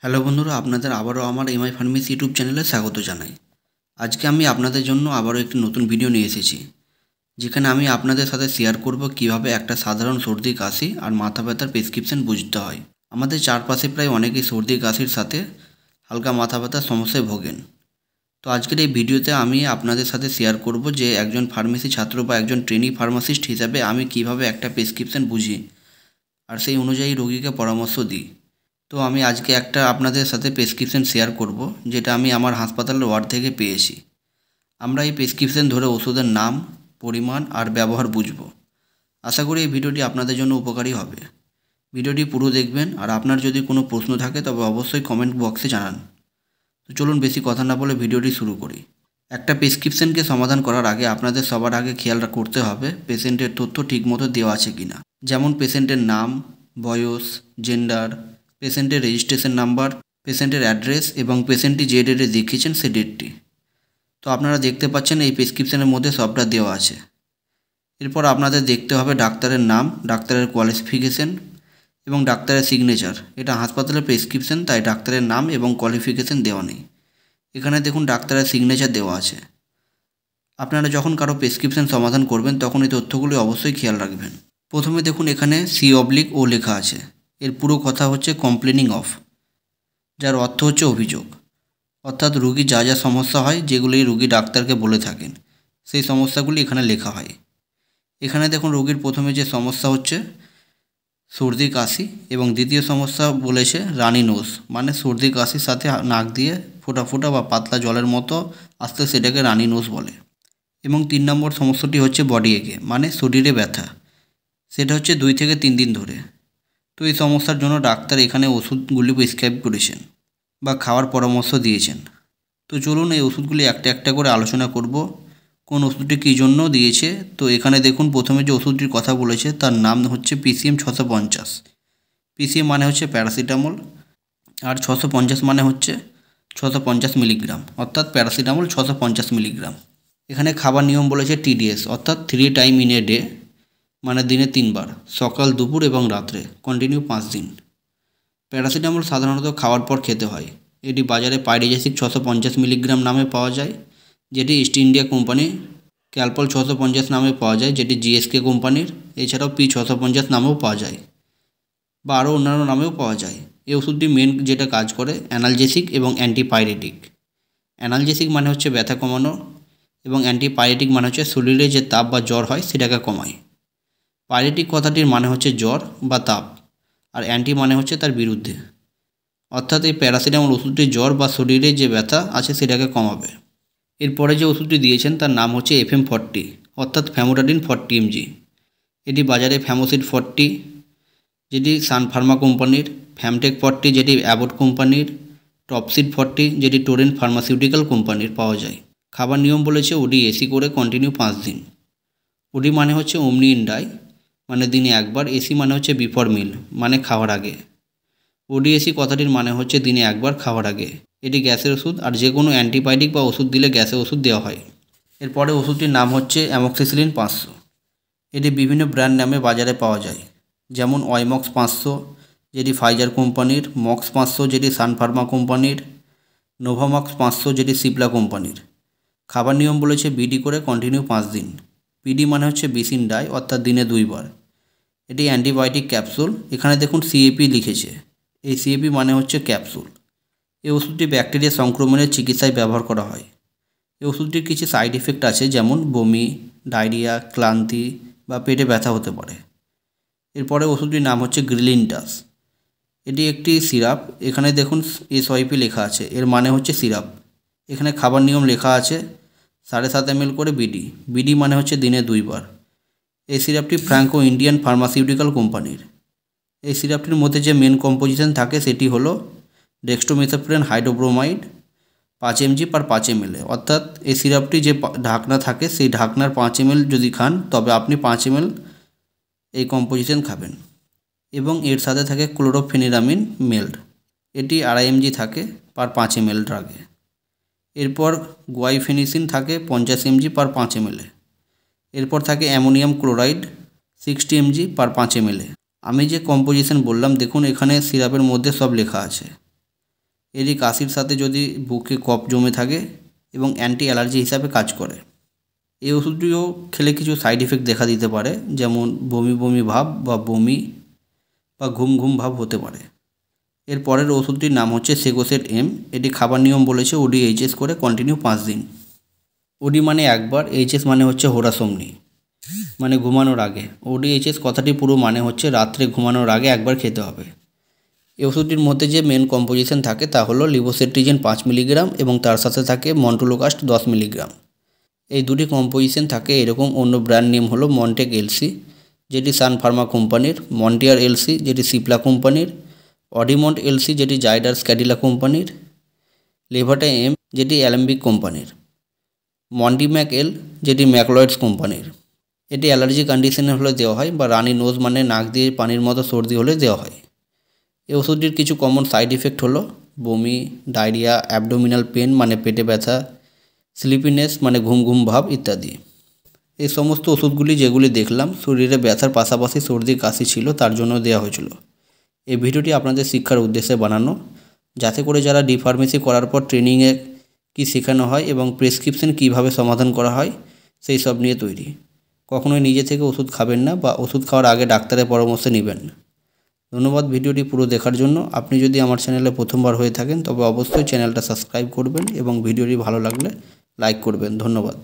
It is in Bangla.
হ্যালো বন্ধুরা, আপনাদের আবারও আমার এমআই ফার্মেসি ইউটিউব চ্যানেলে স্বাগত জানাই। আজকে আমি আপনাদের জন্য আবারও একটি নতুন ভিডিও নিয়ে এসেছি, যেখানে আমি আপনাদের সাথে শেয়ার করব কিভাবে একটা সাধারণ সর্দি কাশি আর মাথা ব্যথার প্রেসক্রিপশন বুঝতে হয়। আমাদের চারপাশে প্রায় অনেকেই সর্দি কাশির সাথে হালকা মাথা ব্যথার সমস্যায় ভোগেন। তো আজকের এই ভিডিওতে আমি আপনাদের সাথে শেয়ার করব যে একজন ফার্মেসি ছাত্র বা একজন ট্রেনি ফার্মাসিস্ট হিসাবে আমি কিভাবে একটা প্রেসক্রিপশন বুঝি আর সেই অনুযায়ী রোগীকে পরামর্শ দিই। তো আমি আজকে একটা আপনাদের সাথে প্রেসক্রিপশন শেয়ার করব, যেটা আমি আমার হাসপাতালের ওয়ার্ড থেকে পেয়েছি। আমরা এই প্রেসক্রিপশন ধরে ওষুধের নাম, পরিমাণ আর ব্যবহার বুঝব। আশা করি এই ভিডিওটি আপনাদের জন্য উপকারী হবে। ভিডিওটি পুরো দেখবেন, আর আপনার যদি কোনো প্রশ্ন থাকে তবে অবশ্যই কমেন্ট বক্সে জানান। তো চলুন বেশি কথা না বলে ভিডিওটি শুরু করি। একটা প্রেসক্রিপশনকে সমাধান করার আগে আপনাদের সবার আগে খেয়াল করতে হবে পেশেন্টের তথ্য ঠিকমতো দেওয়া আছে কিনা। যেমন পেশেন্টের নাম, বয়স, জেন্ডার, পেশেন্টের রেজিস্ট্রেশন নাম্বার, পেশেন্টের অ্যাড্রেস এবং পেশেন্টটি যে ডেটে দেখিয়েছেন সে ডেটটি। তো আপনারা দেখতে পাচ্ছেন এই প্রেসক্রিপশনের মধ্যে সবটা দেওয়া আছে। এরপর আপনাদের দেখতে হবে ডাক্তারের নাম, ডাক্তারের কোয়ালিফিকেশন এবং ডাক্তারের সিগনেচার। এটা হাসপাতালের প্রেসক্রিপশন, তাই ডাক্তারের নাম এবং কোয়ালিফিকেশন দেওয়া নেই। এখানে দেখুন ডাক্তারের সিগনেচার দেওয়া আছে। আপনারা যখন কারো প্রেসক্রিপশন সমাধান করবেন তখন এই তথ্যগুলি অবশ্যই খেয়াল রাখবেন। প্রথমে দেখুন এখানে C/O লেখা আছে। এর পুরো কথা হচ্ছে কমপ্লেনিং অফ, যার অর্থ হচ্ছে অভিযোগ। অর্থাৎ রুগীর যা যা সমস্যা হয়, যেগুলি রুগী ডাক্তারকে বলে থাকেন, সেই সমস্যাগুলি এখানে লেখা হয়। এখানে দেখুন রুগীর প্রথমে যে সমস্যা হচ্ছে সর্দি কাশি, এবং দ্বিতীয় সমস্যা বলেছে রানি নোজ, মানে সর্দি কাশির সাথে নাক দিয়ে ফোঁটা ফোঁটা বা পাতলা জলের মতো আসলে সেটাকে রানি নোজ বলে। এবং 3 নম্বর সমস্যাটি হচ্ছে বডি একে, মানে শরীরে ব্যথা, সেটা হচ্ছে 2 থেকে 3 দিন ধরে। তো এই সমস্যার জন্য ডাক্তার এখানে ওষুধগুলি প্রেসক্রাইব করেছেন বা খাওয়ার পরামর্শ দিয়েছেন। তো চলুন এই ওষুধগুলি একটা একটা করে আলোচনা করব, কোন ওষুধটি কী জন্য দিয়েছে। তো এখানে দেখুন প্রথমে যে ওষুধটির কথা বলেছে তার নাম হচ্ছে PCM 650। PCM মানে হচ্ছে প্যারাসিটামল, আর 650 মানে হচ্ছে 650 মিলিগ্রাম, অর্থাৎ প্যারাসিটামল 650 মিলিগ্রাম। এখানে খাবার নিয়ম বলেছে TDS, অর্থাৎ 3 টাইম ইন এ ডে, মানে দিনে 3 বার, সকাল, দুপুর এবং রাত্রে, কন্টিনিউ 5 দিন। প্যারাসিটামল সাধারণত খাওয়ার পর খেতে হয়। এটি বাজারে পাইরিজাসিক 650 মিলিগ্রাম নামে পাওয়া যায়, যেটি ইস্ট ইন্ডিয়া কোম্পানি, ক্যালপল 650 নামে পাওয়া যায়, যেটি GSK কোম্পানির। এছাড়াও P650 নামেও পাওয়া যায়, বা আরও অন্যান্য নামেও পাওয়া যায়। এই ওষুধটি মেন যেটা কাজ করে অ্যানালজেসিক এবং অ্যান্টিপাইরেটিক। অ্যানালজেসিক মানে হচ্ছে ব্যথা কমানো, এবং অ্যান্টিপাইরেটিক মানে হচ্ছে শরীরে যে তাপ বা জ্বর হয় সেটাকে কমায়। পাইরেটিক কথাটির মানে হচ্ছে জ্বর বা তাপ, আর অ্যান্টি মানে হচ্ছে তার বিরুদ্ধে। অর্থাৎ এই প্যারাসিটামল ওষুধটি জ্বর বা শরীরে যে ব্যথা আছে সেটাকে কমাবে। এরপরে যে ওষুধটি দিয়েছেন তার নাম হচ্ছে FM40, অর্থাৎ ফ্যামোটাডিন 40 mg। এটি বাজারে ফ্যামোসিড 40, যেটি সান ফার্মা কোম্পানির, ফ্যামটেক 40, যেটি অ্যাবট কোম্পানির, টপসিড 40, যেটি টোরেন্ট ফার্মাসিউটিক্যাল কোম্পানির পাওয়া যায়। খাবার নিয়ম বলেছে OD/AC করে কন্টিনিউ 5 দিন। OD মানে হচ্ছে ওমনি ইন ডাই, মানে দিনে একবার। AC মানে হচ্ছে বিফোর মিল, মানে খাওয়ার আগে। OD/AC কথাটির মানে হচ্ছে দিনে একবার খাওয়ার আগে। এটি গ্যাসের ওষুধ, আর যে কোনো অ্যান্টিবায়োটিক বা ওষুধ দিলে গ্যাসের ওষুধ দেওয়া হয়। এরপরে ওষুধটির নাম হচ্ছে অ্যামক্সিসিলিন 500। এটি বিভিন্ন ব্র্যান্ড নামে বাজারে পাওয়া যায়, যেমন ওয়াইমক্স 500, যেটি ফাইজার কোম্পানির, মক্স 500, যেটি সান ফার্মা কোম্পানির, নোভামক্স 500, যেটি সিপলা কোম্পানির। খাবার নিয়ম বলেছে BD করে কন্টিনিউ 5 দিন। PD মানে হচ্ছে বিসিন ডাই, অর্থাৎ দিনে 2 বার। এটি অ্যান্টিবায়োটিক ক্যাপসুল। এখানে দেখুন CAP লিখেছে। এই CAP মানে হচ্ছে ক্যাপসুল। এই ওষুধটি ব্যাকটেরিয়া সংক্রমণের চিকিৎসায় ব্যবহার করা হয়। এই ওষুধটির কিছু সাইড এফেক্ট আছে, যেমন বমি, ডায়রিয়া, ক্লান্তি বা পেটে ব্যথা হতে পারে। এরপরে ওষুধটির নাম হচ্ছে গ্রিলিনটাস। এটি একটি সিরাপ। এখানে দেখুন SYP লেখা আছে, এর মানে হচ্ছে সিরাপ। এখানে খাবার নিয়ম লেখা আছে 7.5 ml করে BD মানে হচ্ছে দিনে 2 বার। এই সিরাপটি ফ্র্যাঙ্কো ইন্ডিয়ান ফার্মাসিউটিক্যাল কোম্পানির। এই সিরাপটির মধ্যে যে মেন কম্পোজিশন থাকে সেটি হলো ডেক্সট্রোমেথাপ্রেন হাইড্রোব্রোমাইড 5 mg পার 5 ml। অর্থাৎ এই সিরাপটি যে ঢাকনা থাকে সেই ঢাকনার 5 ml যদি খান তবে আপনি 5 ml এই কম্পোজিশন খাবেন। এবং এর সাথে থাকে ক্লোরোফেনিরামিন মেল্ড, এটি 2.5 mg থাকে পার 5 ml ড্রাগে। এরপর গুয়াইফেনিসিন থাকে 50 mg পার 5 ml। এরপর থাকে অ্যামোনিয়াম ক্লোরাইড 60 mg পার 5 ml। আমি যে কম্পোজিশন বললাম দেখুন এখানে সিরাপের মধ্যে সব লেখা আছে। এটি কাশির সাথে যদি বুকে কফ জমে থাকে এবং অ্যান্টি অ্যালার্জি হিসাবে কাজ করে। এই ওষুধটিও খেলে কিছু সাইড এফেক্ট দেখা দিতে পারে, যেমন বমি বমি ভাব বা বমি বা ঘুম ঘুম ভাব হতে পারে। এর পরের ওষুধটির নাম হচ্ছে সেগোসেট এম। এটি খাবার নিয়ম বলেছে ODHS করে কন্টিনিউ 5 দিন। ওডি মানে একবার, এইচএস মানে হচ্ছে হোরাসোমনি মানে ঘুমানোর আগে। ODHS কথাটি পুরো মানে হচ্ছে রাত্রে ঘুমানোর আগে একবার খেতে হবে। এই ওষুধটির মধ্যে যে মেন কম্পোজিশন থাকে তা হলো লিভোসেট্রিজিন 5 মিলিগ্রাম এবং তার সাথে থাকে মন্টুলোকাস্ট 10 মিলিগ্রাম। এই দুটি কম্পোজিশন থাকে এরকম। অন্য ব্র্যান্ড নেম হলো মন্টেক এলসি যেটি সান ফার্মা কোম্পানির, মন্টিয়ার এলসি যেটি সিপলা কোম্পানির, অডিমন্ট এলসি যেটি জাইডাস ক্যাডিলা কোম্পানির, লেভাটা এম যেটি অ্যালেম্বিক কোম্পানির, মন্টিম্যাক এল যেটি ম্যাকলয়েডস কোম্পানির। এটি অ্যালার্জি কন্ডিশনে হলে দেওয়া হয় বা রানি নোজ মানে নাক দিয়ে পানির মতো সর্দি হলে দেওয়া হয়। এই ওষুধটির কিছু কমন সাইড ইফেক্ট হলো বমি, ডায়রিয়া, অ্যাবডোমিনাল পেন মানে পেটে ব্যথা, স্লিপিনেস মানে ঘুম ঘুম ভাব ইত্যাদি। এই সমস্ত ওষুধগুলি যেগুলি দেখলাম শরীরে ব্যথার পাশাপাশি সর্দি কাশি ছিল তার জন্য দেওয়া হয়েছিল। এই ভিডিওটি আপনাদের শিক্ষার উদ্দেশ্যে বানানো, যাতে করে যারা ডি ফার্মেসি করার পর ট্রেনিংয়ে কী শেখানো হয় এবং প্রেসক্রিপশন কীভাবে সমাধান করা হয় সেই সব নিয়ে তৈরি। কখনোই নিজে থেকে ওষুধ খাবেন না বা ওষুধ খাওয়ার আগে ডাক্তারের পরামর্শ নেবেন না। ধন্যবাদ ভিডিওটি পুরো দেখার জন্য। আপনি যদি আমার চ্যানেলে প্রথমবার হয়ে থাকেন তবে অবশ্যই চ্যানেলটা সাবস্ক্রাইব করবেন এবং ভিডিওটি ভালো লাগলে লাইক করবেন। ধন্যবাদ।